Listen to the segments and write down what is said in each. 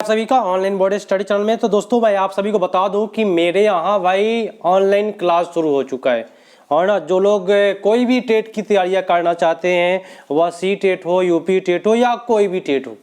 सभी का online board study channel में। तो दोस्तों भाई आप सभी को बता दूं कि मेरे यहाँ भाई ऑनलाइन क्लास शुरू हो चुका है। और ना जो लोग कोई भी टेट की तैयारियां करना चाहते हैं, वह सी टेट हो, यूपी टेट हो या कोई भी टेट हो,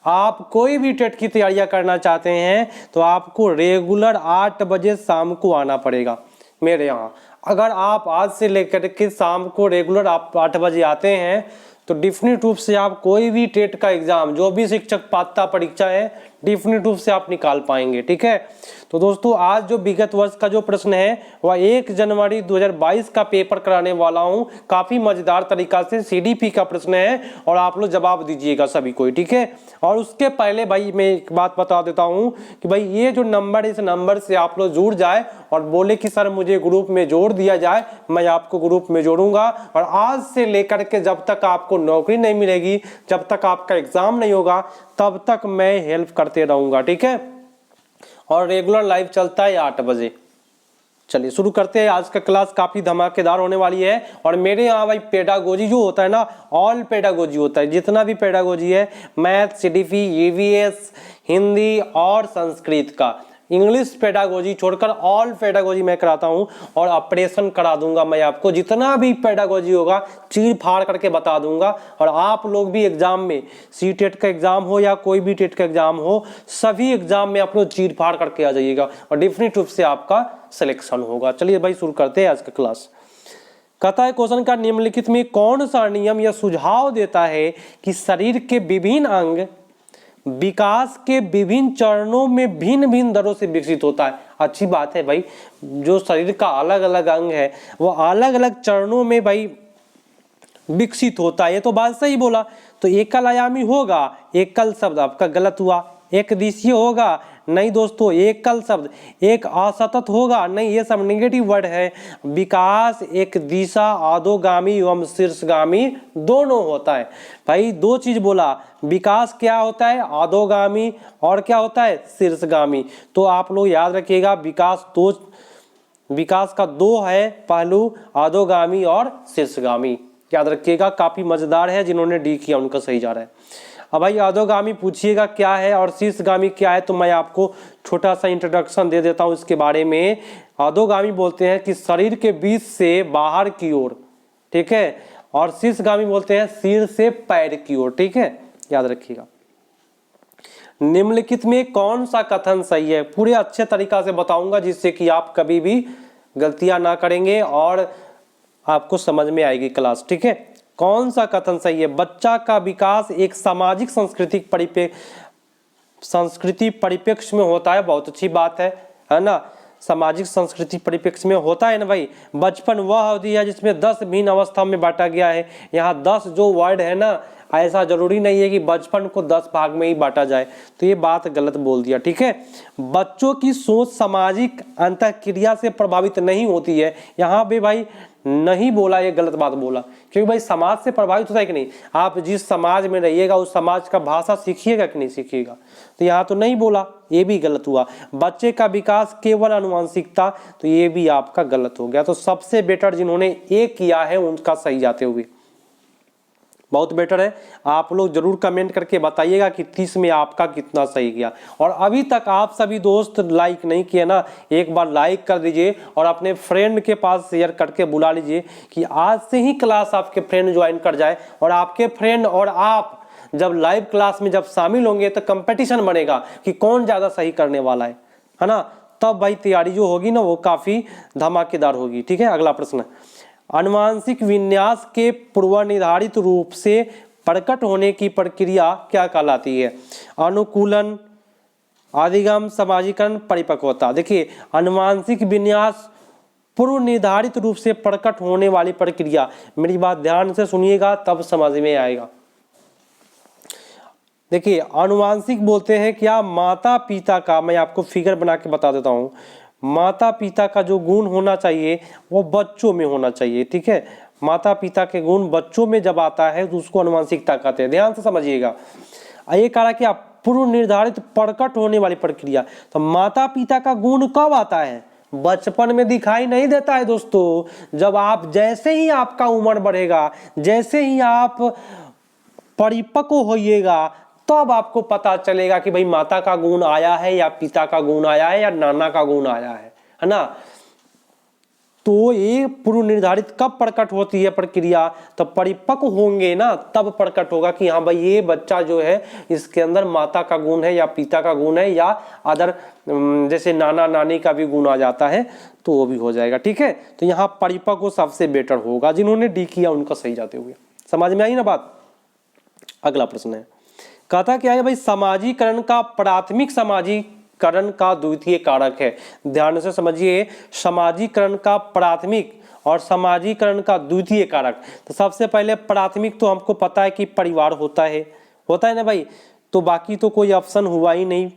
आप कोई भी टेट की तैयारियां करना चाहते हैं तो आपको रेगुलर 8 बजे शाम को आना पड़ेगा मेरे यहाँ। अगर आप आज से लेकर के शाम को रेगुलर आप 8 बजे आते हैं तो डिफिनिट रूप से आप कोई भी टेट का एग्जाम, जो भी शिक्षक पात्रता परीक्षा है, डिफिनिट रूप से आप निकाल पाएंगे। ठीक है, तो दोस्तों आज जो विगत वर्ष का जो प्रश्न है वह 1 जनवरी 2022 का पेपर कराने वाला हूं। काफी मजेदार तरीका से सीडीपी का प्रश्न है और आप लोग जवाब दीजिएगा सभी कोई। ठीक है, और उसके पहले भाई मैं एक बात बता देता हूं कि भाई ये जो नंबर है, इस नंबर से आप लोग जुड़ जाए और बोले कि सर मुझे ग्रुप में जोड़ दिया जाए, मैं आपको ग्रुप में जोड़ूंगा। और आज से लेकर के जब तक आपको नौकरी नहीं मिलेगी, जब तक आपका एग्जाम नहीं होगा, तब तक मैं हेल्प करते रहूंगा। ठीक है, और रेगुलर लाइव चलता है 8 बजे। चलिए शुरू करते हैं। आज का क्लास काफी धमाकेदार होने वाली है। और मेरे यहाँ भाई पेडागोजी जो होता है ना, ऑल पेडागोजी होता है, जितना भी पेडागोजी है, मैथ, सीडीपी, ईवीएस, हिंदी और संस्कृत का, इंग्लिश पेडागोजी छोड़कर ऑल पेडागोजी मैं कराता हूं। और ऑपरेशन करा दूंगा मैं आपको, जितना भी पेडागोजी होगा चीर फाड़ करके बता दूंगा। और आप लोग भी एग्जाम में, सी टेट का एग्जाम हो या कोई भी टेट का एग्जाम हो, सभी एग्जाम में आप लोग चीर फाड़ करके आ जाइएगा और डिफिनिट रूप से आपका सिलेक्शन होगा। चलिए भाई शुरू करते हैं आज का क्लास। कहता है क्वेश्चन का, निम्नलिखित में कौन सा नियम या सुझाव देता है कि शरीर के विभिन्न अंग विकास के विभिन्न चरणों में भिन्न भिन्न दरों से विकसित होता है। अच्छी बात है भाई, जो शरीर का अलग अलग अंग है वो अलग अलग चरणों में भाई विकसित होता है। ये तो बात सही बोला। तो एकल आयामी होगा, एकल शब्द आपका गलत हुआ। एक दिशीय होगा, नहीं दोस्तों, एकल शब्द। एक असतत होगा, नहीं, ये सब नेगेटिव वर्ड है। विकास एक दिशा, अधोगामी एवं शीर्षगामी दोनों होता है। भाई दो चीज बोला, विकास क्या होता है, अधोगामी, और क्या होता है, शीर्षगामी। तो आप लोग याद रखिएगा, विकास का दो है पहलू, अधोगामी और शीर्षगामी। याद रखिएगा, काफी मजेदार है। जिन्होंने डी किया उनका सही जा रहा है। अब भाई अधोगामी पूछिएगा क्या है और शीर्षगामी क्या है, तो मैं आपको छोटा सा इंट्रोडक्शन दे देता हूं इसके बारे में। अधोगामी बोलते हैं कि शरीर के बीच से बाहर की ओर, ठीक है, और शीर्षगामी बोलते हैं सिर से पैर की ओर। ठीक है, याद रखिएगा। निम्नलिखित में कौन सा कथन सही है, पूरे अच्छे तरीका से बताऊंगा जिससे कि आप कभी भी गलतियां ना करेंगे और आपको समझ में आएगी क्लास। ठीक है, कौन सा कथन सही है। बच्चा का विकास एक सामाजिक संस्कृति परिप्रेक्ष्य में होता है। बहुत अच्छी बात है ना, सामाजिक संस्कृति परिप्रेक्ष्य में होता है ना भाई। बचपन वह अवधि है जिसमें 10 भिन्न अवस्थाओं में बांटा गया है। यहाँ 10 जो वर्ड है ना, ऐसा जरूरी नहीं है कि बचपन को 10 भाग में ही बांटा जाए, तो ये बात गलत बोल दिया। ठीक है, बच्चों की सोच सामाजिक अंतःक्रिया से प्रभावित नहीं होती है। यहाँ पे भाई नहीं बोला, ये गलत बात बोला, क्योंकि भाई समाज से प्रभावित होता है कि नहीं। आप जिस समाज में रहिएगा उस समाज का भाषा सीखिएगा कि नहीं सीखिएगा, तो यहाँ तो नहीं बोला, ये भी गलत हुआ। बच्चे का विकास केवल अनुवांशिकता, तो ये भी आपका गलत हो गया। तो सबसे बेटर जिन्होंने ए किया है उनका सही जाते हुए, बहुत बेटर है। आप लोग जरूर कमेंट करके बताइएगा कि 30 में आपका कितना सही गया। और अभी तक आप सभी दोस्त लाइक नहीं किए ना, एक बार लाइक कर दीजिए और अपने फ्रेंड के पास शेयर करके बुला लीजिए कि आज से ही क्लास आपके फ्रेंड ज्वाइन कर जाए। और आपके फ्रेंड और आप जब लाइव क्लास में जब शामिल होंगे तो कंपटीशन बनेगा कि कौन ज्यादा सही करने वाला है ना। तब भाई तैयारी जो होगी ना वो काफी धमाकेदार होगी। ठीक है, अगला प्रश्न, आनुवंशिक विन्यास के पूर्व निर्धारित रूप से प्रकट होने की प्रक्रिया क्या कहलाती है। अनुकूलन, अधिगम, समाजीकरण, परिपक्वता। देखिए, आनुवंशिक विन्यास पूर्व निर्धारित रूप से प्रकट होने वाली प्रक्रिया, मेरी बात ध्यान से सुनिएगा तब समझ में आएगा। देखिए, आनुवंशिक बोलते हैं क्या, माता पिता का, मैं आपको फिगर बना के बता देता हूं, माता पिता का जो गुण होना चाहिए वो बच्चों में होना चाहिए। ठीक है, माता पिता के गुण बच्चों में जब आता है तो उसको आनुवंशिकता कहते हैं। ध्यान से समझिएगा। ये कहा कि आप पूर्व निर्धारित प्रकट होने वाली प्रक्रिया, तो माता पिता का गुण कब आता है, बचपन में दिखाई नहीं देता है दोस्तों। जब आप, जैसे ही आपका उम्र बढ़ेगा, जैसे ही आप परिपक्व होइएगा, तब आपको पता चलेगा कि भाई माता का गुण आया है या पिता का गुण आया है या नाना का गुण आया है ना। तो ये पूर्व निर्धारित कब प्रकट होती है प्रक्रिया, तब परिपक्व होंगे ना, तब प्रकट होगा कि हाँ भाई ये बच्चा जो है इसके अंदर माता का गुण है या पिता का गुण है या अदर जैसे नाना नानी का भी गुण आ जाता है तो वो भी हो जाएगा। ठीक है, तो यहाँ परिपक्व सबसे बेटर होगा। जिन्होंने डी किया उनका सही जाते हुए, समझ में आई ना बात। अगला प्रश्न है, कहता क्या है भाई, समाजीकरण का प्राथमिक समाजीकरण का द्वितीय कारक है। ध्यान से समझिए, समाजीकरण का प्राथमिक और समाजीकरण का द्वितीय कारक। तो सबसे पहले प्राथमिक तो हमको पता है कि परिवार होता है ना भाई, तो बाकी तो कोई ऑप्शन हुआ ही नहीं।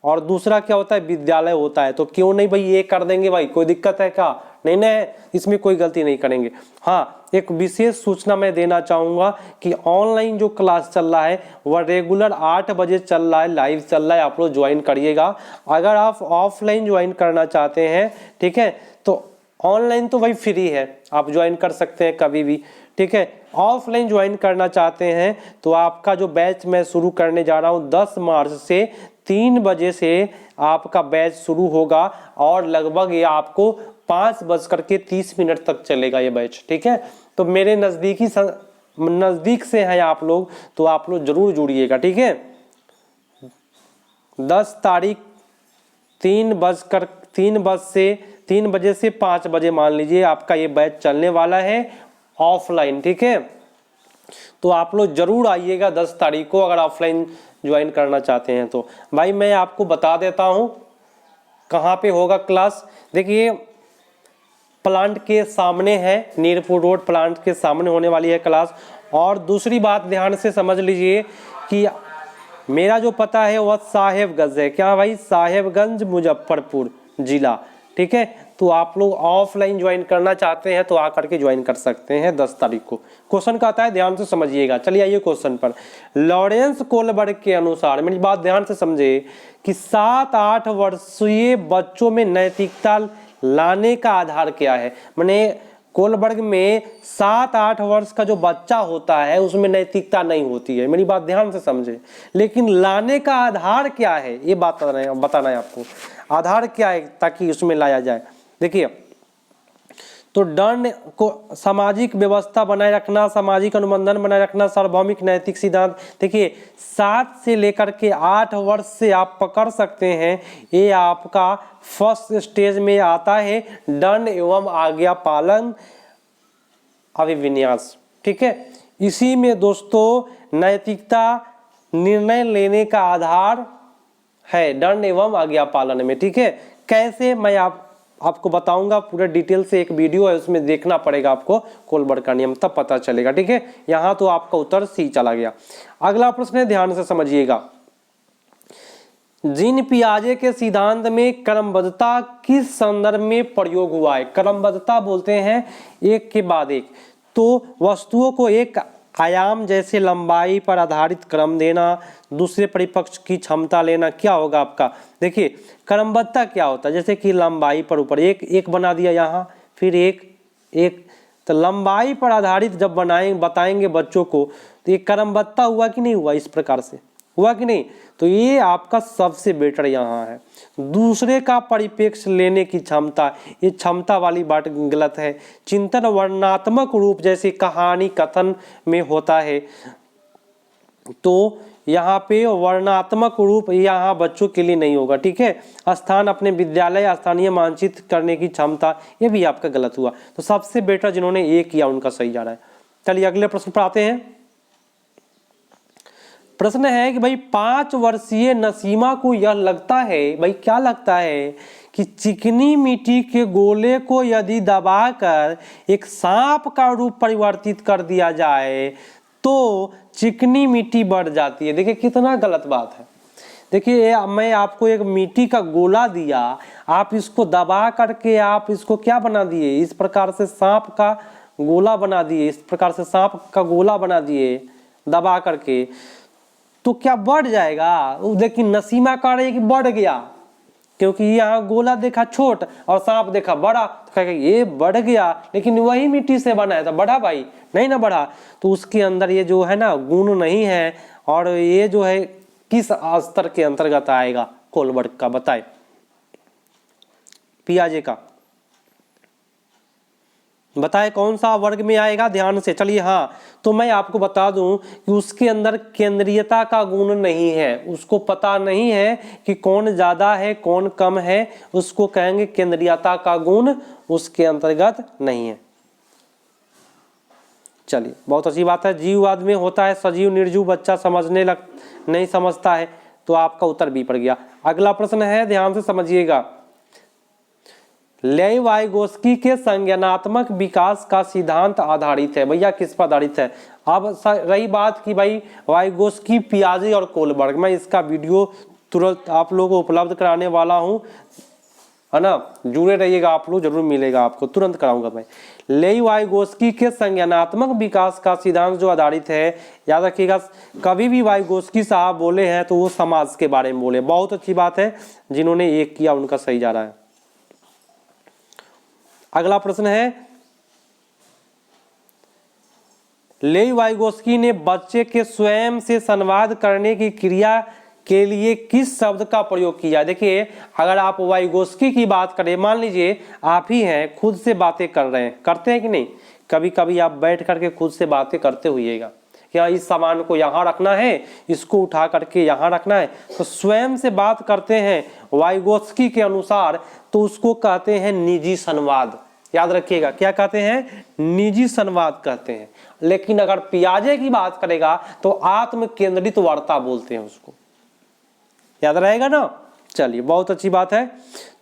और दूसरा क्या होता है, विद्यालय होता है। तो क्यों नहीं भाई ये कर देंगे भाई, कोई दिक्कत है क्या? नहीं, इसमें कोई गलती नहीं करेंगे। हाँ, एक विशेष सूचना मैं देना चाहूँगा कि ऑनलाइन जो क्लास चल रहा है वह रेगुलर 8 बजे चल रहा है, लाइव चल रहा है, आप लोग ज्वाइन करिएगा। अगर आप ऑफलाइन ज्वाइन करना चाहते हैं, ठीक है, तो ऑनलाइन तो भाई फ्री है, आप ज्वाइन कर सकते हैं कभी भी। ठीक है, ऑफलाइन ज्वाइन करना चाहते हैं तो आपका जो बैच मैं शुरू करने जा रहा हूँ 10 मार्च से 3 बजे से आपका बैच शुरू होगा और लगभग ये आपको 5:30 तक चलेगा ये बैच। ठीक है, तो मेरे नज़दीक से हैं आप लोग तो आप लोग जरूर जुड़िएगा। ठीक है, 10 तारीख 3 बजे से 5 बजे मान लीजिए आपका ये बैच चलने वाला है ऑफलाइन। ठीक है, तो आप लोग जरूर आइएगा 10 तारीख को अगर ऑफलाइन ज्वाइन करना चाहते हैं तो। भाई मैं आपको बता देता हूँ कहाँ पे होगा क्लास। देखिए, प्लांट के सामने है, नीरपुर रोड प्लांट के सामने होने वाली है क्लास। और दूसरी बात ध्यान से समझ लीजिए कि मेरा जो पता है वह साहेबगंज है। क्या भाई? साहेबगंज मुजफ्फरपुर जिला। ठीक है, तो आप लोग ऑफलाइन ज्वाइन करना चाहते हैं तो आकर के ज्वाइन कर सकते हैं 10 तारीख को। क्वेश्चन का आता है, ध्यान से समझिएगा। चलिए आइए क्वेश्चन पर। लॉरेंस कोलबर्ग के अनुसार, मेरी बात ध्यान से समझे, कि 7-8 वर्षीय बच्चों में नैतिकता लाने का आधार क्या है। माने कोलबर्ग में 7-8 वर्ष का जो बच्चा होता है उसमें नैतिकता नहीं होती है। मेरी बात ध्यान से समझे, लेकिन लाने का आधार क्या है ये बात बताना है आपको। आधार क्या है ताकि उसमें लाया जाए। देखिए, तो दंड को सामाजिक व्यवस्था बनाए रखना, सामाजिक अनुबंधन बनाए रखना, सार्वभौमिक नैतिक सिद्धांत। देखिए, 7 से लेकर के 8 वर्ष से आप पकड़ सकते हैं, ये आपका फर्स्ट स्टेज में आता है दंड एवं आज्ञा पालन अभिविन्यास। ठीक है, इसी में दोस्तों नैतिकता निर्णय लेने का आधार है दंड एवं आज्ञा पालन में। ठीक है, कैसे मैं आपको बताऊंगा, पूरे डिटेल से एक वीडियो है उसमें देखना पड़ेगा आपको कोलबर्ग का नियम, तब पता चलेगा। ठीक है, यहाँ तो आपका उत्तर सी चला गया। अगला प्रश्न है, ध्यान से समझिएगा। जीन पियाजे के सिद्धांत में क्रमबद्धता किस संदर्भ में प्रयोग हुआ है। क्रमबद्धता बोलते हैं एक के बाद एक, तो वस्तुओं को एक आयाम जैसे लंबाई पर आधारित क्रम देना, दूसरे परिपक्ष की क्षमता लेना। क्या होगा आपका? देखिए, क्रमबद्धता क्या होता है, जैसे कि लंबाई पर ऊपर एक बना दिया, यहाँ फिर एक, तो लंबाई पर आधारित जब बताएंगे बच्चों को तो ये क्रमबद्धता हुआ कि नहीं हुआ, इस प्रकार से हुआ कि नहीं। तो ये आपका सबसे बेटर यहाँ है। दूसरे का परिप्रेक्ष्य लेने की क्षमता, ये क्षमता वाली बात गलत है। चिंतन वर्णनात्मक रूप जैसे कहानी कथन में होता है, तो यहाँ पे वर्णनात्मक रूप यहाँ बच्चों के लिए नहीं होगा। ठीक है, स्थान अपने विद्यालय स्थानीय मानचित्र करने की क्षमता, ये भी आपका गलत हुआ। तो सबसे बेटर जिन्होंने ये किया उनका सही जा रहा है। चलिए अगले प्रश्न पर आते हैं। प्रश्न है कि भाई 5 वर्षीय नसीमा को यह लगता है, भाई क्या लगता है, कि चिकनी मिट्टी के गोले को यदि दबाकर एक सांप का रूप परिवर्तित कर दिया जाए तो चिकनी मिट्टी बढ़ जाती है। देखिए कितना गलत बात है। देखिए, मैं आपको एक मिट्टी का गोला दिया, आप इसको दबा करके आप इसको क्या बना दिए, इस प्रकार से सांप का गोला बना दिए, इस प्रकार से सांप का गोला बना दिए दबा करके, तो क्या बढ़ जाएगा? लेकिन नसीमा कह रही है कि बढ़ गया, क्योंकि यहाँ गोला देखा छोट और सांप देखा बड़ा, तो कहेगा ये बढ़ गया, लेकिन वही मिट्टी से बना है तो बढ़ा भाई नहीं ना बढ़ा। तो उसके अंदर ये जो है ना गुण नहीं है, और ये जो है किस स्तर के अंतर्गत आएगा कोलबर्ग का, बताए पियाजे का, बताए कौन सा वर्ग में आएगा ध्यान से। चलिए हाँ, तो मैं आपको बता दूं कि उसके अंदर केंद्रीयता का गुण नहीं है, उसको पता नहीं है कि कौन ज्यादा है कौन कम है, उसको कहेंगे केंद्रीयता का गुण उसके अंतर्गत नहीं है। चलिए बहुत अच्छी बात है। जीववाद में होता है सजीव निर्जीव, बच्चा समझने लग नहीं समझता है, तो आपका उत्तर बी पड़ गया। अगला प्रश्न है, ध्यान से समझिएगा। लेव वाइगोस्की के संज्ञानात्मक विकास का सिद्धांत आधारित है, भैया किस पर आधारित है। अब रही बात कि भाई वाइगोस्की, पियाजे और कोलबर्ग, मैं इसका वीडियो तुरंत आप लोगों को उपलब्ध कराने वाला हूं, है ना, जुड़े रहिएगा आप लोग, जरूर मिलेगा आपको, तुरंत कराऊंगा मैं। लेव वाइगोस्की के संज्ञानात्मक विकास का सिद्धांत जो आधारित है, याद रखिएगा, कभी भी वाइगोस्की साहब बोले हैं तो वो समाज के बारे में बोले, बहुत अच्छी बात है, जिन्होंने एक किया उनका सही जा रहा है। अगला प्रश्न है, लेव वाइगोस्की ने बच्चे के स्वयं से संवाद करने की क्रिया के लिए किस शब्द का प्रयोग किया। देखिए अगर आप वाइगोस्की की बात करें, मान लीजिए आप ही हैं, खुद से बातें कर रहे हैं, करते हैं कि नहीं, कभी कभी आप बैठ करके खुद से बातें करते हुइएगा, क्या इस सामान को यहाँ रखना है, इसको उठा करके यहाँ रखना है, तो स्वयं से बात करते हैं वाइगोस्की के अनुसार, तो उसको कहते हैं निजी संवाद। याद रखिएगा क्या कहते हैं, निजी संवाद कहते हैं। लेकिन अगर पियाजे की बात करेगा तो आत्म केंद्रित वार्ता बोलते हैं उसको, याद रहेगा ना। चलिए बहुत अच्छी बात है।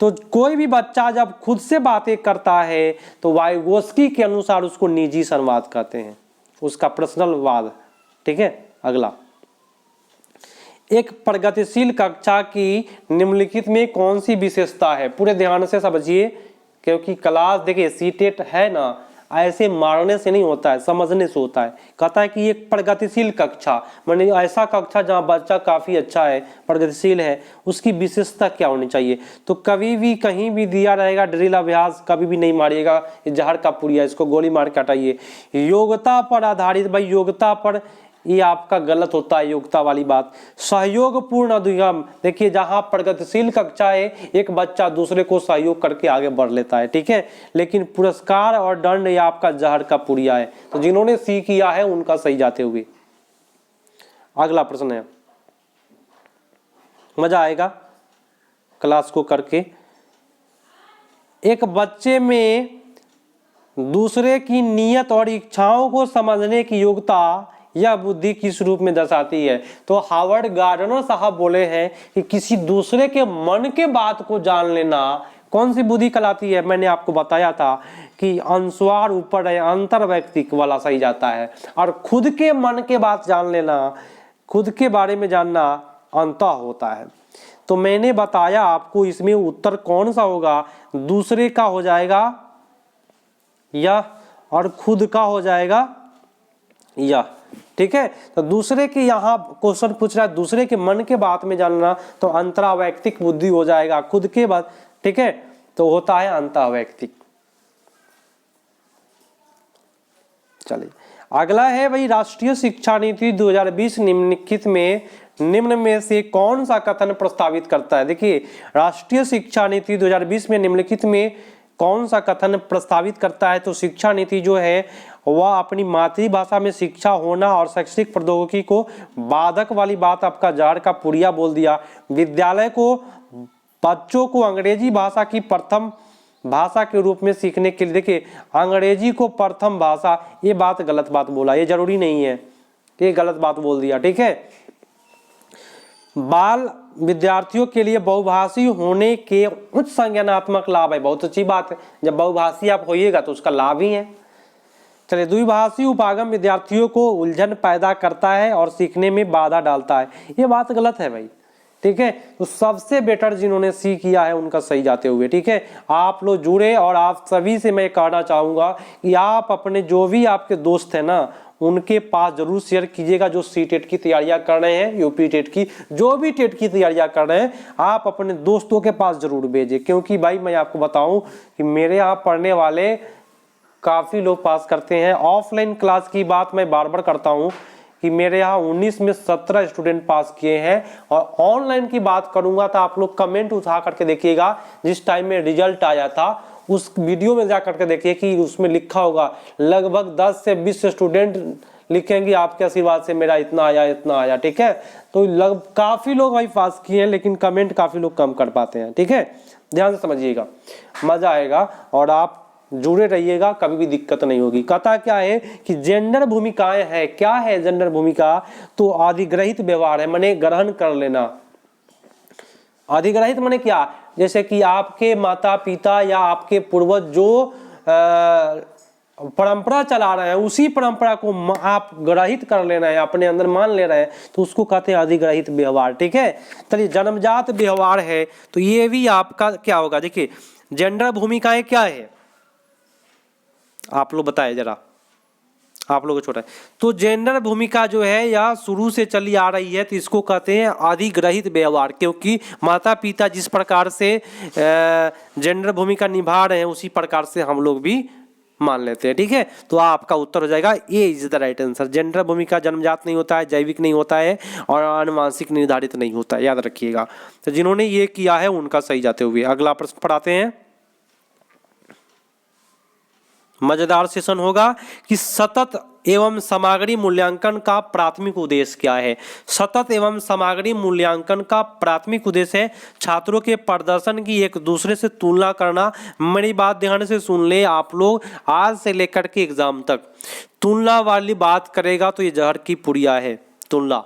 तो कोई भी बच्चा जब खुद से बातें करता है तो वाइगोस्की के अनुसार उसको निजी संवाद कहते हैं, उसका पर्सनल वाद। ठीक है, अगला, एक प्रगतिशील कक्षा की निम्नलिखित में कौन सी विशेषता है। पूरे ध्यान से समझिए, क्योंकि क्लास देखिए सीटेट है ना, ऐसे मारने से नहीं होता है, समझने से होता है। कहता है कि एक प्रगतिशील कक्षा, माने ऐसा कक्षा जहाँ बच्चा काफी अच्छा है, प्रगतिशील है, उसकी विशेषता क्या होनी चाहिए। तो कभी भी कहीं भी दिया रहेगा ड्रिल अभ्यास, कभी भी नहीं मारिएगा, ये जहर का पुड़िया, इसको गोली मार के हटाइए। योग्यता पर आधारित, भाई योग्यता पर, ये आपका गलत होता है योग्यता वाली बात। सहयोगपूर्ण अधिगम, देखिए जहां प्रगतिशील कक्षा है, एक बच्चा दूसरे को सहयोग करके आगे बढ़ लेता है, ठीक है, लेकिन पुरस्कार और दंड ये आपका जहर का पुड़िया है। तो जिन्होंने सी किया है उनका सही जाते हुए। अगला प्रश्न है, मजा आएगा क्लास को करके। एक बच्चे में दूसरे की नीयत और इच्छाओं को समझने की योग्यता यह बुद्धि किस रूप में दर्शाती है। तो हार्वर्ड गार्डनर साहब बोले हैं कि किसी दूसरे के मन के बात को जान लेना कौन सी बुद्धि कहलाती है। मैंने आपको बताया था कि अनुस्वार ऊपर है, अंतर वैयक्तिक वाला सही जाता है, और खुद के मन के बात जान लेना, खुद के बारे में जानना अंतः होता है। तो मैंने बताया आपको, इसमें उत्तर कौन सा होगा, दूसरे का हो जाएगा यह, और खुद का हो जाएगा यह। ठीक है, तो दूसरे के यहाँ क्वेश्चन पूछ रहा है दूसरे के मन के बात में जानना, तो अंतरावैयक्तिक बुद्धि हो जाएगा, खुद के बात, ठीक है, तो होता है अंतरावैयक्तिक। चलिए अगला है भाई, राष्ट्रीय शिक्षा नीति 2020 निम्नलिखित में निम्न में से कौन सा कथन प्रस्तावित करता है। देखिए राष्ट्रीय शिक्षा नीति 2020 में निम्नलिखित में कौन सा कथन प्रस्तावित करता है। तो शिक्षा नीति जो है वह अपनी मातृभाषा में शिक्षा होना और शैक्षिक प्रौद्योगिकी को बाधक वाली बात आपका जहर का पुड़िया बोल दिया। विद्यालय को बच्चों को अंग्रेजी भाषा की प्रथम भाषा के रूप में सीखने के लिए, देखिए अंग्रेजी को प्रथम भाषा, ये बात गलत बात बोला, ये जरूरी नहीं है, ये गलत बात बोल दिया। ठीक है, बाल विद्यार्थियों के लिए बहुभाषी होने के उच्च संज्ञानात्मक लाभ है, बहुत अच्छी बात है, जब बहुभाषी आप होइएगा तो उसका लाभ ही है। चलिए, द्विभाषी उपागम विद्यार्थियों को उलझन पैदा करता है और सीखने में बाधा डालता है, ये बात गलत है भाई। ठीक है, तो सबसे बेटर जिन्होंने सी किया है उनका सही जाते हुए। ठीक है, आप लोग जुड़े, और आप सभी से मैं कहना चाहूंगा कि आप अपने जो भी आपके दोस्त हैं ना, उनके पास जरूर शेयर कीजिएगा, जो सी टेट की तैयारियां कर रहे हैं, यूपी टेट की, जो भी टेट की तैयारियां कर रहे हैं, आप अपने दोस्तों के पास जरूर भेजें। क्योंकि भाई मैं आपको बताऊं कि मेरे यहाँ पढ़ने वाले काफ़ी लोग पास करते हैं। ऑफलाइन क्लास की बात मैं बार बार करता हूँ कि मेरे यहाँ 19 में 17 स्टूडेंट पास किए हैं। और ऑनलाइन की बात करूंगा तो आप लोग कमेंट उठा करके देखिएगा, जिस टाइम में रिजल्ट आया था उस वीडियो में जा करके देखिए कि उसमें लिखा होगा लगभग 10 से 20 स्टूडेंट लिखेंगे आपके आशीर्वाद से मेरा इतना आया। ठीक है, तो काफी लोग भाई पास किए हैं, लेकिन कमेंट काफी लोग कम कर पाते हैं। ठीक है, ध्यान से समझिएगा, मजा आएगा और आप जुड़े रहिएगा, कभी भी दिक्कत नहीं होगी। कथा क्या है कि जेंडर भूमिकाएं है। क्या है जेंडर भूमिका? तो अधिग्रहित व्यवहार है, माने ग्रहण कर लेना। अधिग्रहित माने क्या? जैसे कि आपके माता पिता या आपके पूर्वज जो परंपरा चला रहे हैं उसी परंपरा को आप ग्रहित कर लेना है, अपने अंदर मान ले रहे हैं, तो उसको कहते हैं अधिग्रहित व्यवहार। ठीक है, चलिए जन्मजात व्यवहार है तो ये भी आपका क्या होगा? देखिए जेंडर भूमिकाएं क्या है, आप लोग बताएं जरा, आप लोगों को छोटा है। तो जेंडर भूमिका जो है या शुरू से चली आ रही है तो इसको कहते हैं अधिग्रहित व्यवहार, क्योंकि माता पिता जिस प्रकार से जेंडर भूमिका निभा रहे हैं उसी प्रकार से हम लोग भी मान लेते हैं। ठीक है, तो आपका उत्तर हो जाएगा A is the right answer. Gender भूमिका जन्मजात नहीं होता है, जैविक नहीं होता है और आनुवांशिक निर्धारित नहीं होता है, याद रखिएगा। तो जिन्होंने ये किया है उनका सही जाते हुए। अगला प्रश्न पढ़ाते हैं, मजेदार सेशन होगा कि सतत एवं सामग्री मूल्यांकन का प्राथमिक उद्देश्य क्या है? सतत एवं सामग्री मूल्यांकन का प्राथमिक उद्देश्य है छात्रों के प्रदर्शन की एक दूसरे से तुलना करना। मेरी बात ध्यान से सुन ले आप लोग, आज से लेकर के एग्जाम तक तुलना वाली बात करेगा तो ये जहर की पुड़िया है। तुलना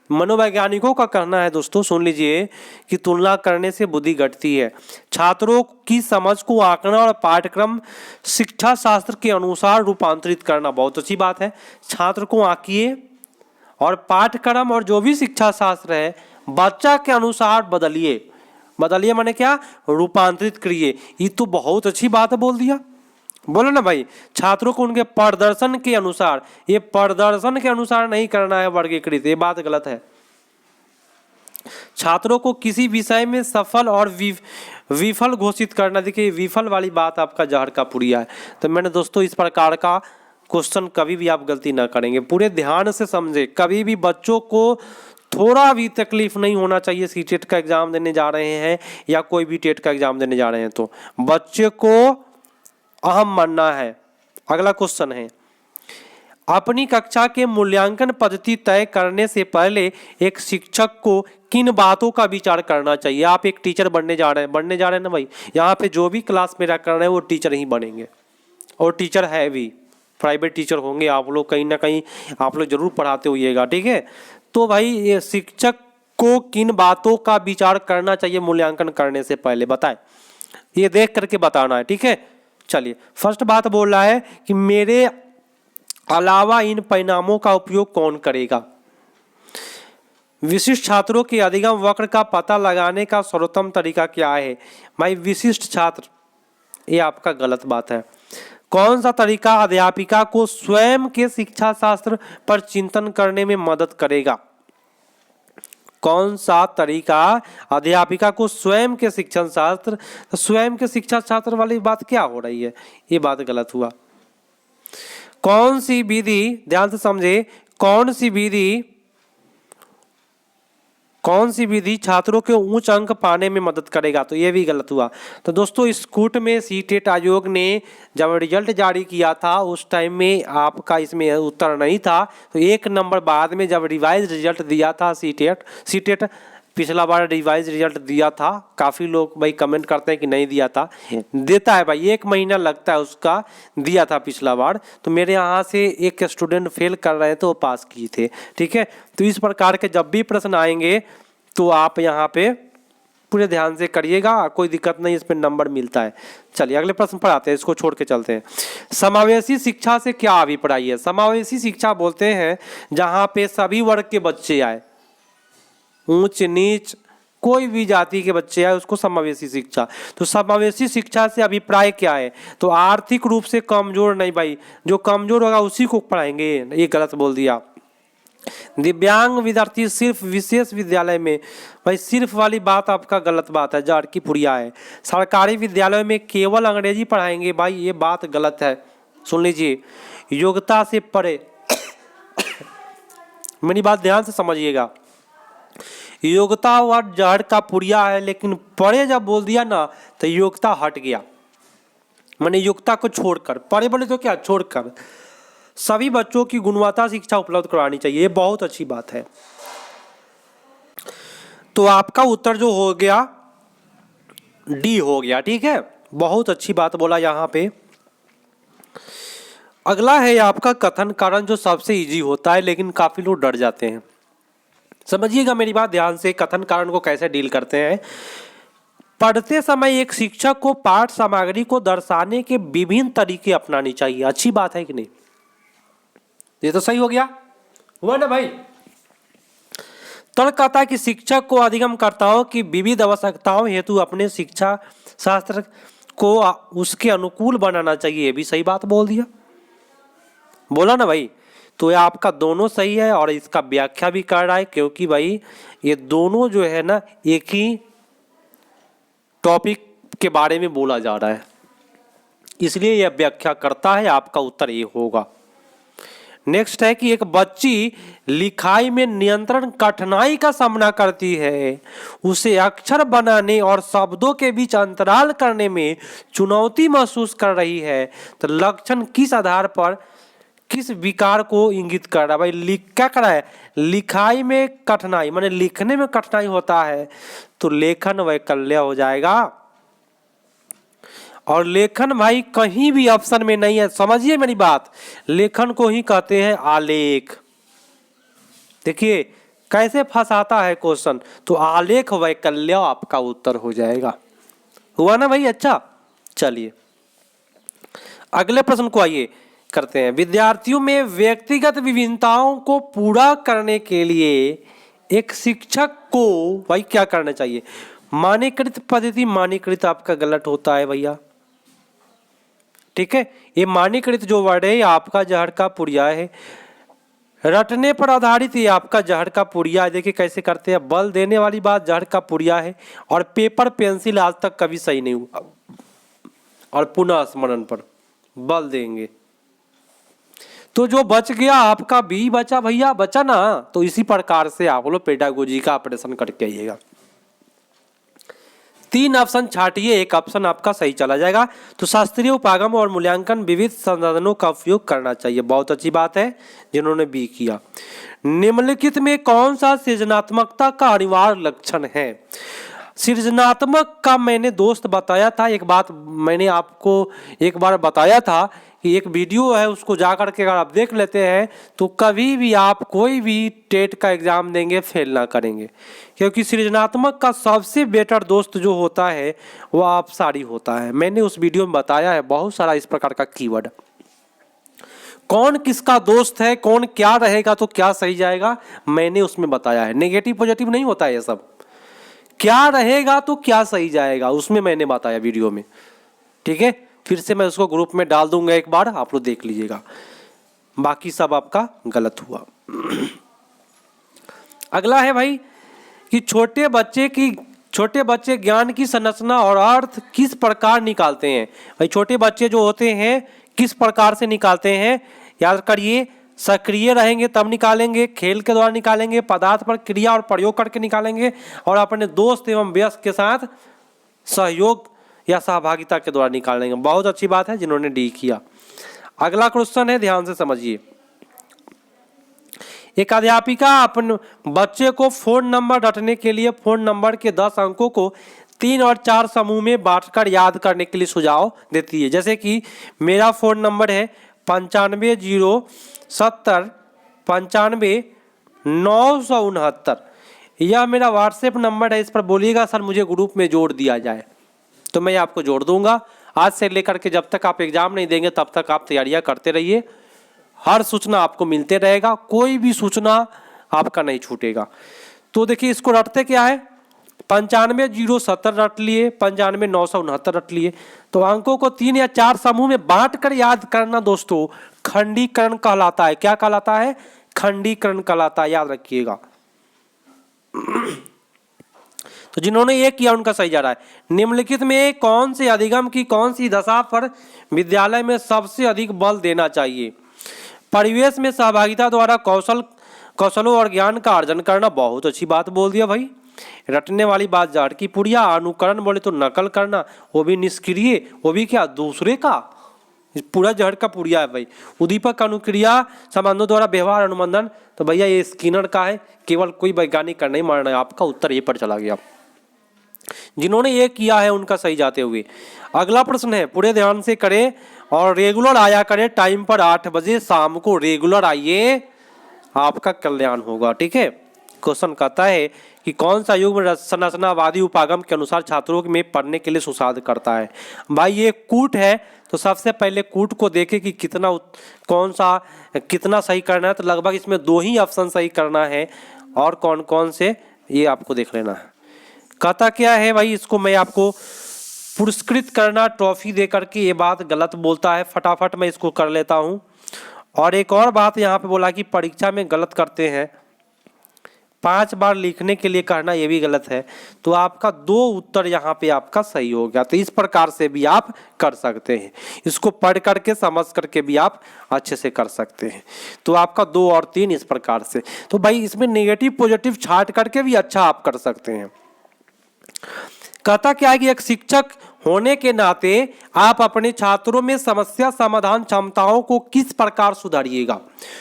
मनोवैज्ञानिकों का कहना है दोस्तों, सुन लीजिए, कि तुलना करने से बुद्धि घटती है। छात्रों की समझ को आंकना और पाठ्यक्रम शिक्षा शास्त्र के अनुसार रूपांतरित करना, बहुत अच्छी बात है। छात्र को आंकिए और पाठ्यक्रम और जो भी शिक्षा शास्त्र है बच्चा के अनुसार बदलिए। बदलिए माने क्या? रूपांतरित करिए। ये तो बहुत अच्छी बात है, बोल दिया, बोलो ना भाई। छात्रों को उनके प्रदर्शन के अनुसार, ये प्रदर्शन के अनुसार नहीं करना है वर्गीकृत, ये बात गलत है। छात्रों को किसी विषय में सफल और विफल घोषित करना। देखिए विफल वाली बात आपका जहर का पुड़िया है। तो मैंने दोस्तों इस प्रकार का क्वेश्चन कभी भी आप गलती ना करेंगे, पूरे ध्यान से समझे। कभी भी बच्चों को थोड़ा भी तकलीफ नहीं होना चाहिए। सीटेट का एग्जाम देने जा रहे हैं या कोई भी टेट का एग्जाम देने जा रहे हैं तो बच्चे को अहम मानना है। अगला क्वेश्चन है, अपनी कक्षा के मूल्यांकन पद्धति तय करने से पहले एक शिक्षक को किन बातों का विचार करना चाहिए? आप एक टीचर बनने जा रहे हैं ना भाई, यहाँ पे जो भी क्लास मेरा कर रहे हैं वो टीचर ही बनेंगे, और टीचर है भी, प्राइवेट टीचर होंगे आप लोग, कहीं ना कहीं आप लोग जरूर पढ़ाते होइएगा। ठीक है, तो भाई ये शिक्षक को किन बातों का विचार करना चाहिए मूल्यांकन करने से पहले, बताएं, ये देख करके बताना है। ठीक है, चलिए फर्स्ट बात बोल रहा है कि मेरे अलावा इन परिणामों का उपयोग कौन करेगा? विशिष्ट छात्रों के अधिगम वक्र का पता लगाने का सर्वोत्तम तरीका क्या है? भाई विशिष्ट छात्र, ये आपका गलत बात है। कौन सा तरीका अध्यापिका को स्वयं के शिक्षा शास्त्र पर चिंतन करने में मदद करेगा? कौन सा तरीका अध्यापिका को स्वयं के शिक्षण शास्त्र, स्वयं के शिक्षा शास्त्र वाली बात क्या हो रही है? ये बात गलत हुआ। कौन सी विधि, ध्यान से समझे, कौन सी विधि छात्रों के उच्च अंक पाने में मदद करेगा? तो ये भी गलत हुआ। तो दोस्तों स्कूट में सीटेट आयोग ने जब रिजल्ट जारी किया था उस टाइम में आपका इसमें उत्तर नहीं था, तो एक नंबर बाद में जब रिवाइज रिजल्ट दिया था सीटेट पिछला बार रिवाइज रिजल्ट दिया था, काफ़ी लोग भाई कमेंट करते हैं कि नहीं दिया था, देता है भाई, 1 महीना लगता है उसका, दिया था पिछला बार। तो मेरे यहाँ से एक स्टूडेंट फेल कर रहे थे तो वो पास किए थे। ठीक है, तो इस प्रकार के जब भी प्रश्न आएंगे तो आप यहाँ पे पूरे ध्यान से करिएगा, कोई दिक्कत नहीं, इस पर नंबर मिलता है। चलिए अगले प्रश्न पर आते हैं, इसको छोड़ के चलते हैं। समावेशी शिक्षा से क्या अभिप्राय है? समावेशी शिक्षा बोलते हैं जहाँ पे सभी वर्ग के बच्चे आए, ऊंच नीच कोई भी जाति के बच्चे आए, उसको समावेशी शिक्षा। तो समावेशी शिक्षा से अभिप्राय क्या है? तो आर्थिक रूप से कमजोर नहीं भाई, जो कमजोर होगा उसी को पढ़ाएंगे, ये गलत बोल दिया। दिव्यांग विद्यार्थी सिर्फ विशेष विद्यालय में, भाई सिर्फ वाली बात आपका गलत बात है, जड़ की पुड़िया है। सरकारी विद्यालय में केवल अंग्रेजी पढ़ाएंगे, भाई ये बात गलत है, सुन लीजिए। योग्यता से परे मेरी बात ध्यान से समझिएगा। योग्यता वर्ड जहर का पुड़िया है, लेकिन पढ़े जब बोल दिया ना तो योग्यता हट गया। मैंने योग्यता को छोड़कर, पढ़े बोले तो क्या छोड़कर सभी बच्चों की गुणवत्ता शिक्षा उपलब्ध करवानी चाहिए, ये बहुत अच्छी बात है। तो आपका उत्तर जो हो गया डी हो गया, ठीक है, बहुत अच्छी बात बोला यहाँ पे। अगला है आपका कथन कारण, जो सबसे इजी होता है लेकिन काफी लोग डर जाते हैं। समझिएगा मेरी बात ध्यान से, कथन कारण को कैसे डील करते हैं। पढ़ते समय एक शिक्षक को पाठ सामग्री को दर्शाने के विभिन्न तरीके अपनानी चाहिए। अच्छी बात है कि नहीं? ये तो सही हो गया, हुआ ना भाई। तर्क कहता है कि शिक्षक को अधिगमकर्ताओं की विविध आवश्यकताओं हेतु अपने शिक्षा शास्त्र को उसके अनुकूल बनाना चाहिए। ये भी सही बात बोल दिया, बोला ना भाई। तो ये आपका दोनों सही है और इसका व्याख्या भी कर रहा है, क्योंकि भाई ये दोनों जो है ना एक ही टॉपिक के बारे में बोला जा रहा है, इसलिए यह व्याख्या करता है। आपका उत्तर ये होगा। नेक्स्ट है कि एक बच्ची लिखाई में नियंत्रण कठिनाई का सामना करती है, उसे अक्षर बनाने और शब्दों के बीच अंतराल करने में चुनौती महसूस कर रही है। तो लक्षण किस आधार पर किस विकार को इंगित कर रहा है? भाई क्या कर रहा है? लिखाई में कठिनाई, माने लिखने में कठिनाई होता है तो लेखन वैकल्य हो जाएगा। और लेखन भाई कहीं भी ऑप्शन में नहीं है, समझिए मेरी बात। लेखन को ही कहते हैं आलेख। देखिए कैसे फंसाता है क्वेश्चन, तो आलेख वैकल्य आपका उत्तर हो जाएगा। हुआ ना भाई? अच्छा, चलिए अगले प्रश्न को आइए करते हैं। विद्यार्थियों में व्यक्तिगत विभिन्नताओं को पूरा करने के लिए एक शिक्षक को भाई क्या करना चाहिए? मानकीकृत पद्धति। मानकीकृत आपका गलत होता है भैया, ठीक है। ये मानकीकृत जो वर्ड है आपका जहर का पुड़िया है। रटने पर आधारित ये आपका जहर का पुड़िया है। देखिए कैसे करते हैं, बल देने वाली बात जहर का पुड़िया है। और पेपर पेंसिल आज तक कभी सही नहीं हुआ। और पुनः स्मरण पर बल देंगे तो जो बच गया आपका बी बचा भैया, बचा ना। तो इसी प्रकार से आप लोग पेडागोजी का ऑपरेशन करके आइएगा। 3 ऑप्शन छाटिए, एक ऑप्शन आपका सही चला जाएगा। तो शास्त्रीय उपागम और मूल्यांकन विविध संसाधनों का उपयोग करना चाहिए। बहुत अच्छी बात है जिन्होंने बी किया। निम्नलिखित में कौन सा सृजनात्मकता का अनिवार्य लक्षण है? सृजनात्मक का मैंने दोस्त बताया था, एक बात मैंने आपको एक बार बताया था कि एक वीडियो है, उसको जा करके अगर आप देख लेते हैं तो कभी भी आप कोई भी टेट का एग्जाम देंगे फेल ना करेंगे। क्योंकि सृजनात्मक का सबसे बेटर दोस्त जो होता है वो अपसारी होता है। मैंने उस वीडियो में बताया है बहुत सारा इस प्रकार का कीवर्ड, कौन किसका दोस्त है, कौन क्या रहेगा तो क्या सही जाएगा, मैंने उसमें बताया है। नेगेटिव पॉजिटिव नहीं होता है ये सब, क्या रहेगा तो क्या सही जाएगा उसमें मैंने बताया वीडियो में, ठीक है। फिर से मैं उसको ग्रुप में डाल दूंगा, एक बार आप लोग देख लीजिएगा। बाकी सब आपका गलत हुआ। अगला है भाई कि छोटे बच्चे ज्ञान की संरचना और अर्थ किस प्रकार निकालते हैं? भाई छोटे बच्चे जो होते हैं किस प्रकार से निकालते हैं? याद करिए, सक्रिय रहेंगे तब निकालेंगे, खेल के द्वारा निकालेंगे, पदार्थ पर क्रिया और प्रयोग करके निकालेंगे, और अपने दोस्त एवं वयस्क के साथ सहयोग या सहभागिता के द्वारा निकालेंगे। बहुत अच्छी बात है जिन्होंने डी किया। अगला क्वेश्चन है, ध्यान से समझिए। एक अध्यापिका अपने बच्चे को फोन नंबर रटने के लिए फोन नंबर के 10 अंकों को 3 और 4 समूह में बांटकर याद करने के लिए सुझाव देती है। जैसे कि मेरा फोन नंबर है 9507 95 969, यह मेरा व्हाट्सएप नंबर है, इस पर बोलिएगा सर मुझे ग्रुप में जोड़ दिया जाए, तो मैं आपको जोड़ दूंगा। आज से लेकर के जब तक आप एग्जाम नहीं देंगे तब तक आप तैयारियां करते रहिए, हर सूचना आपको मिलते रहेगा, कोई भी सूचना आपका नहीं छूटेगा। तो देखिए इसको रटते क्या है, 9507 रट लिए, 95 969 रट लिए। तो अंकों को 3 या 4 समूह में बांट कर याद करना दोस्तों खंडीकरण कहलाता है। क्या कहलाता है? खंडीकरण कहलाता है, याद रखिएगा। तो जिन्होंने ये किया उनका सही जा रहा है। निम्नलिखित में कौन से अधिगम की कौन सी दशा पर विद्यालय में सबसे अधिक बल देना चाहिए? परिवेश में सहभागिता द्वारा कौशल कौशलों और ज्ञान का अर्जन करना, बहुत अच्छी बात बोल दिया भाई। रटने वाली बात जाट की पुड़िया। अनुकरण बोले तो नकल करना, वो भी निष्क्रिय, वो भी क्या, दूसरे का। पूरा जहर का पुड़िया है भाई। उद्दीपक अनुक्रिया संबंधों द्वारा व्यवहार अनुबंधन, तो भैया ये स्किनर का है, केवल कोई वैज्ञानिक का नहीं मानना है। आपका उत्तर ये पर चला गया। जिन्होंने ये किया है उनका सही जाते हुए। अगला प्रश्न है, पूरे ध्यान से करें और रेगुलर आया करें टाइम पर 8 बजे शाम को रेगुलर आइए, आपका कल्याण होगा। ठीक है। क्वेश्चन कहता है कि कौन सा युग संरचनावादी उपागम के अनुसार छात्रों में पढ़ने के लिए सुसाध करता है। भाई ये कूट है, तो सबसे पहले कूट को देखें कि कौन सा कितना सही करना है। तो लगभग इसमें 2 ही ऑप्शन सही करना है, और कौन कौन से ये आपको देख लेना है। कहता क्या है भाई, इसको मैं आपको पुरस्कृत करना ट्रॉफी दे करके, ये बात गलत बोलता है। फटाफट मैं इसको कर लेता हूँ। और एक और बात यहाँ पे बोला कि परीक्षा में गलत करते हैं, 5 बार लिखने के लिए कहना, ये भी गलत है। तो आपका 2 उत्तर यहाँ पे आपका सही हो गया। तो इस प्रकार से भी आप कर सकते हैं, इसको पढ़ करके समझ करके भी आप अच्छे से कर सकते हैं। तो आपका 2 और 3 इस प्रकार से। तो भाई इसमें नेगेटिव पॉजिटिव छांट करके भी अच्छा आप कर सकते हैं। कहता क्या है कि एक शिक्षक होने के नाते आप अपने छात्रों में समस्या समाधान क्षमताओं को किस प्रकार सुधारिएगा,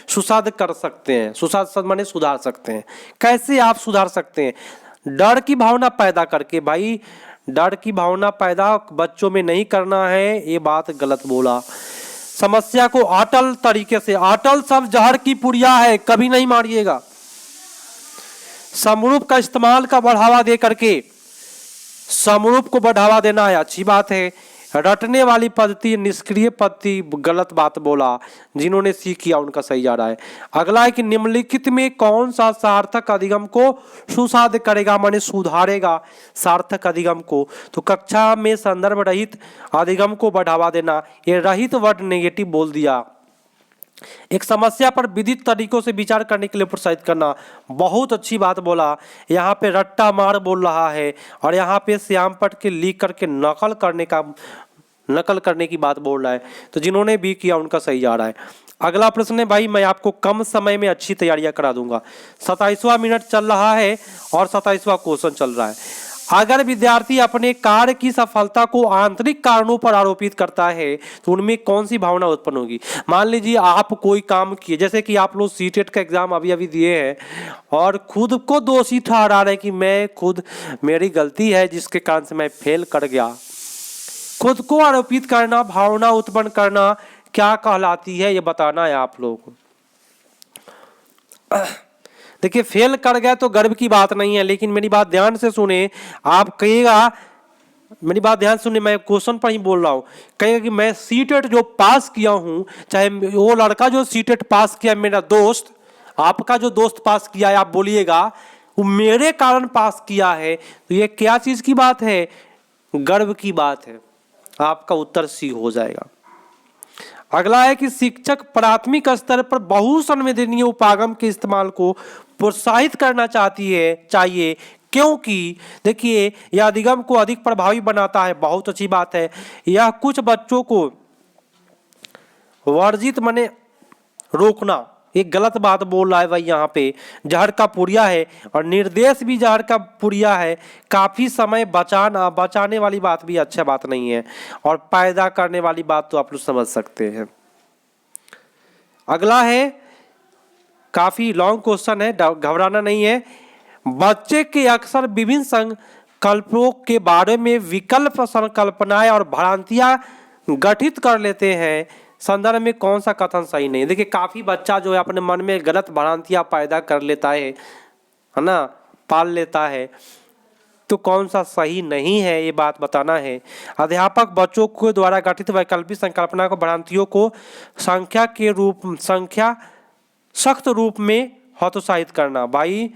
सुसाध कर सकते हैं। सुसाध माने सुधार सकते हैं। कैसे आप सुधार सकते हैं? डर की भावना पैदा करके। भाई डर की भावना पैदा बच्चों में नहीं करना है, ये बात गलत बोला। समस्या को अटल तरीके से, अटल सब जहर की पुड़िया है, कभी नहीं मारिएगा। समरूप का इस्तेमाल का बढ़ावा दे करके, समरूप को बढ़ावा देना है, अच्छी बात है। रटने वाली पद्धति, निष्क्रिय पद्धति, गलत बात बोला। जिन्होंने सी किया उनका सही जा रहा है। अगला है कि निम्नलिखित में कौन सा सार्थक अधिगम को सुसाध करेगा, माने सुधारेगा सार्थक अधिगम को। तो कक्षा में संदर्भ रहित अधिगम को बढ़ावा देना, ये रहित वर्ड नेगेटिव बोल दिया। एक समस्या पर विधित तरीकों से विचार करने के लिए प्रोत्साहित करना, बहुत अच्छी बात बोला। यहाँ पे रट्टा मार बोल रहा है, और यहाँ पे श्याम पट के लिख करके नकल करने की बात बोल रहा है। तो जिन्होंने भी किया उनका सही जा रहा है। अगला प्रश्न है भाई, मैं आपको कम समय में अच्छी तैयारियां करा दूंगा। 27वां मिनट चल रहा है और 27वां क्वेश्चन चल रहा है। अगर विद्यार्थी अपने कार्य की सफलता को आंतरिक कारणों पर आरोपित करता है तो उनमें कौन सी भावना उत्पन्न होगी। मान लीजिए आप कोई काम किए, जैसे कि आप लोग सीटेट का एग्जाम अभी अभी दिए हैं और खुद को दोषी ठहरा रहे हैं कि मैं खुद, मेरी गलती है जिसके कारण से मैं फेल कर गया। खुद को आरोपित करना, भावना उत्पन्न करना क्या कहलाती है, ये बताना है आप लोगों को। देखिए फेल कर गए तो गर्व की बात नहीं है, लेकिन मेरी बात ध्यान से सुने। आप कहिएगा, मेरी बात ध्यान सुने, मैं क्वेश्चन पर ही बोल रहा हूं। कहेगा कि मैं सीटेट जो पास किया हूं, चाहे वो लड़का जो सीटेट पास किया मेरा दोस्त, आपका जो दोस्त पास किया है, आप बोलिएगा वो मेरे कारण पास किया है, तो ये क्या चीज की बात है? गर्व की बात है। आपका उत्तर सी हो जाएगा। अगला है कि शिक्षक प्राथमिक स्तर पर बहुसंवेदनीय उपागम के इस्तेमाल को प्रोत्साहित करना चाहिए, क्योंकि देखिए यह अधिगम को अधिक प्रभावी बनाता है। बहुत अच्छी बात है। यह कुछ बच्चों को वर्जित माने रोकना, एक गलत बात बोल रहा है भाई। यहाँ पे जहर का पुड़िया है और निर्देश भी जहर का पुड़िया है। काफी समय बचाने वाली बात भी अच्छा बात नहीं है, और पैदा करने वाली बात तो आप लोग समझ सकते हैं। अगला है, काफी लॉन्ग क्वेश्चन है, घबराना नहीं है। बच्चे के अक्सर विभिन्न संकल्पों के बारे में विकल्प संकल्पनाएं और भ्रांतियां गठित कर लेते हैं। संदर्भ में कौन सा कथन सही नहीं? देखिए काफी बच्चा जो है अपने मन में गलत भ्रांतियां पैदा कर लेता है ना, पाल लेता है। तो कौन सा सही नहीं है, ये बात बताना है। अध्यापक बच्चों के द्वारा गठित वैकल्पिक संकल्पना को, भ्रांतियों को संख्या सख्त रूप में हतोत्साहित करना। भाई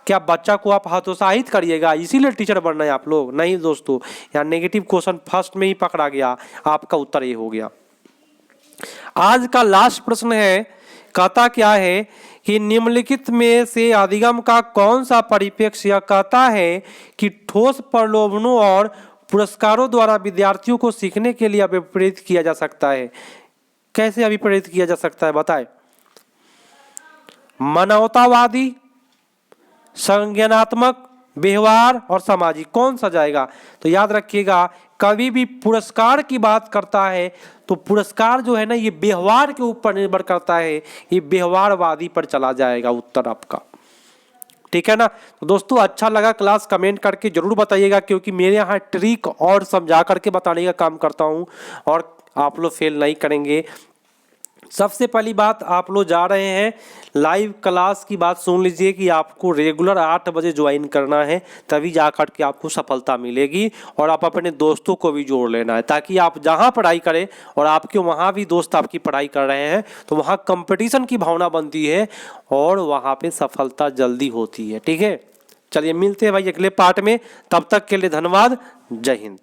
क्या बच्चा को आप हतोत्साहित करिएगा इसीलिए टीचर बनना है आप लोग? नहीं दोस्तों, यहाँ नेगेटिव क्वेश्चन फर्स्ट में ही पकड़ा गया। आपका उत्तर ये हो गया। आज का लास्ट प्रश्न है, कहता क्या है कि निम्नलिखित में से अधिगम का कौन सा परिप्रेक्ष्य यह कहता है कि ठोस प्रलोभनों और पुरस्कारों द्वारा विद्यार्थियों को सीखने के लिए अभिप्रेरित किया जा सकता है। कैसे अभिप्रेरित किया जा सकता है बताएं? मानवतावादी, संज्ञानात्मक, व्यवहार और सामाजिक, कौन सा जाएगा? तो याद रखिएगा, कभी भी पुरस्कार की बात करता है तो पुरस्कार जो है ना ये व्यवहार के ऊपर निर्भर करता है, ये व्यवहारवादी पर चला जाएगा उत्तर आपका। ठीक है ना? तो दोस्तों अच्छा लगा क्लास, कमेंट करके जरूर बताइएगा, क्योंकि मेरे यहाँ ट्रिक और समझा करके बताने का काम करता हूँ और आप लोग फेल नहीं करेंगे। सबसे पहली बात, आप लोग जा रहे हैं लाइव क्लास की बात सुन लीजिए कि आपको रेगुलर 8 बजे ज्वाइन करना है, तभी जा कर के आपको सफलता मिलेगी। और आप अपने दोस्तों को भी जोड़ लेना है, ताकि आप जहां पढ़ाई करें और आपके वहां भी दोस्त आपकी पढ़ाई कर रहे हैं तो वहां कंपटीशन की भावना बनती है और वहां पे सफलता जल्दी होती है। ठीक है, चलिए मिलते हैं भाई अगले पार्ट में, तब तक के लिए धन्यवाद, जय हिंद।